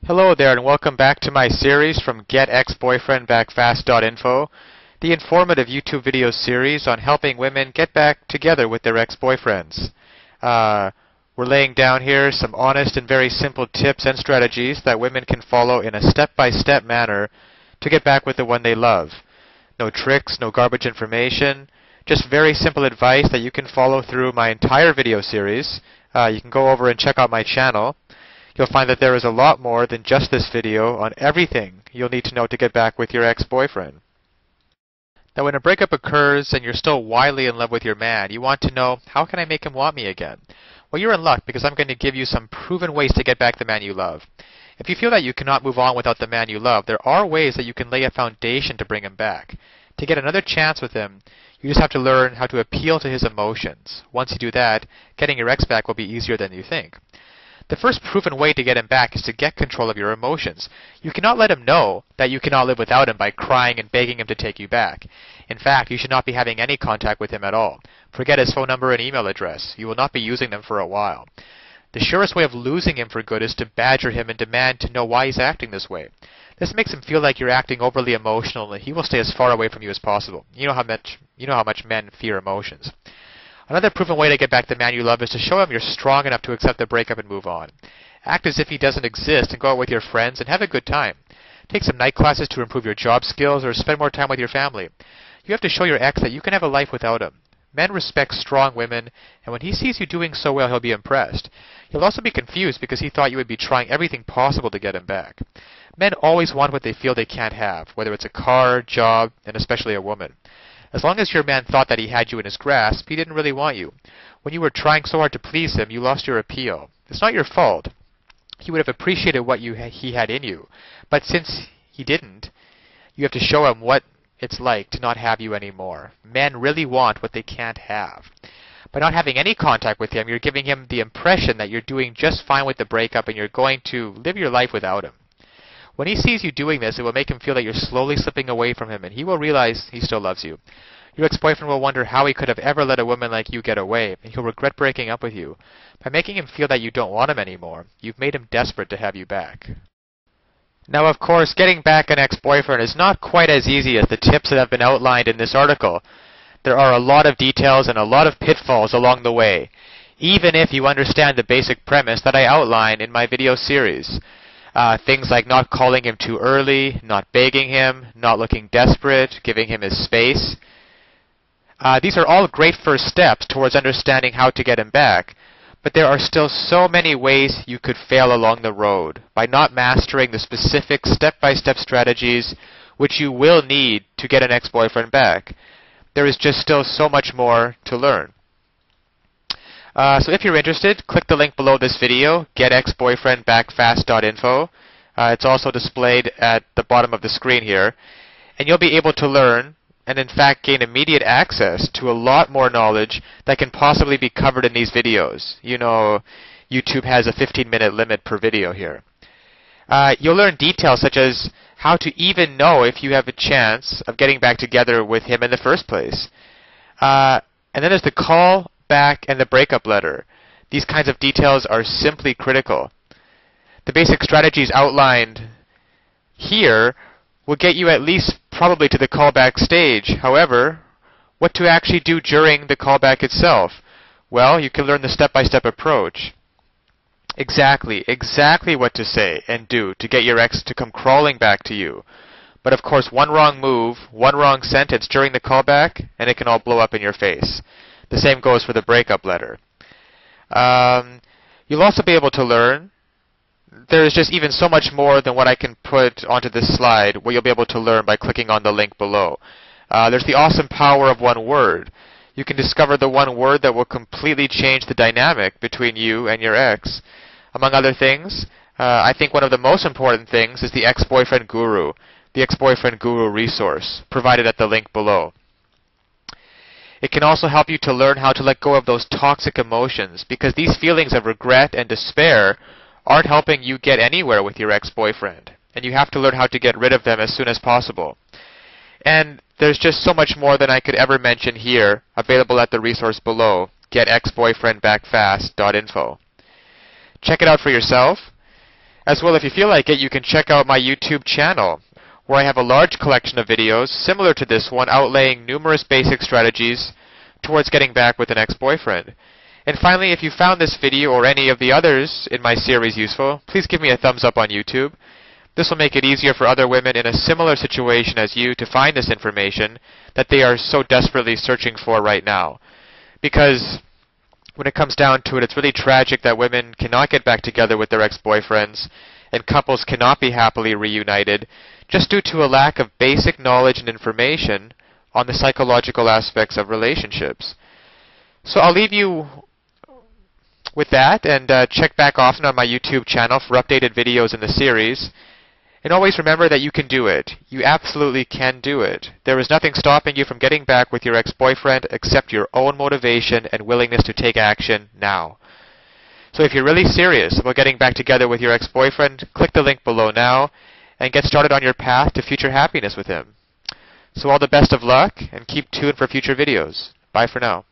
Hello there and welcome back to my series from GetExBoyfriendBackFast.info, the informative YouTube video series on helping women get back together with their ex-boyfriends. We're laying down here some honest and very simple tips and strategies that women can follow in a step-by-step manner to get back with the one they love. No tricks, no garbage information, just very simple advice that you can follow through my entire video series. You can go over and check out my channel. You'll find that there is a lot more than just this video on everything you'll need to know to get back with your ex-boyfriend. Now, when a breakup occurs and you're still wildly in love with your man, you want to know, how can I make him want me again? Well, you're in luck because I'm going to give you some proven ways to get back the man you love. If you feel that you cannot move on without the man you love, there are ways that you can lay a foundation to bring him back. To get another chance with him, you just have to learn how to appeal to his emotions. Once you do that, getting your ex back will be easier than you think. The first proven way to get him back is to get control of your emotions. You cannot let him know that you cannot live without him by crying and begging him to take you back. In fact, you should not be having any contact with him at all. Forget his phone number and email address. You will not be using them for a while. The surest way of losing him for good is to badger him and demand to know why he's acting this way. This makes him feel like you're acting overly emotional, and he will stay as far away from you as possible. You know how much men fear emotions. Another proven way to get back the man you love is to show him you're strong enough to accept the breakup and move on. Act as if he doesn't exist and go out with your friends and have a good time. Take some night classes to improve your job skills or spend more time with your family. You have to show your ex that you can have a life without him. Men respect strong women, and when he sees you doing so well, he'll be impressed. He'll also be confused because he thought you would be trying everything possible to get him back. Men always want what they feel they can't have, whether it's a car, job, and especially a woman. As long as your man thought that he had you in his grasp, he didn't really want you. When you were trying so hard to please him, you lost your appeal. It's not your fault. He would have appreciated what he had in you. But since he didn't, you have to show him what it's like to not have you anymore. Men really want what they can't have. By not having any contact with him, you're giving him the impression that you're doing just fine with the breakup and you're going to live your life without him. When he sees you doing this, it will make him feel that you're slowly slipping away from him, and he will realize he still loves you. Your ex-boyfriend will wonder how he could have ever let a woman like you get away, and he'll regret breaking up with you. By making him feel that you don't want him anymore, you've made him desperate to have you back. Now, of course, getting back an ex-boyfriend is not quite as easy as the tips that have been outlined in this article. There are a lot of details and a lot of pitfalls along the way, even if you understand the basic premise that I outline in my video series. Things like not calling him too early, not begging him, not looking desperate, giving him his space. These are all great first steps towards understanding how to get him back, but there are still so many ways you could fail along the road by not mastering the specific step-by-step strategies which you will need to get an ex-boyfriend back. There is just still so much more to learn. So if you're interested, click the link below this video, GetExBoyfriendBackFast.info. It's also displayed at the bottom of the screen here. And you'll be able to learn, and in fact gain immediate access to a lot more knowledge that can possibly be covered in these videos. You know, YouTube has a 15-minute limit per video here. You'll learn details such as how to even know if you have a chance of getting back together with him in the first place. And then there's the call back and the breakup letter. These kinds of details are simply critical. The basic strategies outlined here will get you at least probably to the callback stage. However, what to actually do during the callback itself? Well, you can learn the step-by-step approach. Exactly what to say and do to get your ex to come crawling back to you. But of course, one wrong move, one wrong sentence during the callback, and it can all blow up in your face. The same goes for the breakup letter. You'll also be able to learn. There's just even so much more than what I can put onto this slide, what you'll be able to learn by clicking on the link below. There's the awesome power of one word. You can discover the one word that will completely change the dynamic between you and your ex. Among other things, I think one of the most important things is the Ex-Boyfriend Guru, the Ex-Boyfriend Guru resource, provided at the link below. It can also help you to learn how to let go of those toxic emotions, because these feelings of regret and despair aren't helping you get anywhere with your ex-boyfriend, and you have to learn how to get rid of them as soon as possible. And there's just so much more than I could ever mention here, available at the resource below, GetExBoyfriendBackFast.info. Check it out for yourself. As well, if you feel like it, you can check out my YouTube channel, where I have a large collection of videos similar to this one outlaying numerous basic strategies towards getting back with an ex-boyfriend. And finally, if you found this video or any of the others in my series useful, please give me a thumbs up on YouTube. This will make it easier for other women in a similar situation as you to find this information that they are so desperately searching for right now. Because when it comes down to it, it's really tragic that women cannot get back together with their ex-boyfriends and couples cannot be happily reunited just due to a lack of basic knowledge and information on the psychological aspects of relationships. So I'll leave you with that, and check back often on my YouTube channel for updated videos in the series. And always remember that you can do it. You absolutely can do it. There is nothing stopping you from getting back with your ex-boyfriend except your own motivation and willingness to take action now. So if you're really serious about getting back together with your ex-boyfriend, click the link below now and get started on your path to future happiness with him. So all the best of luck, and keep tuned for future videos. Bye for now.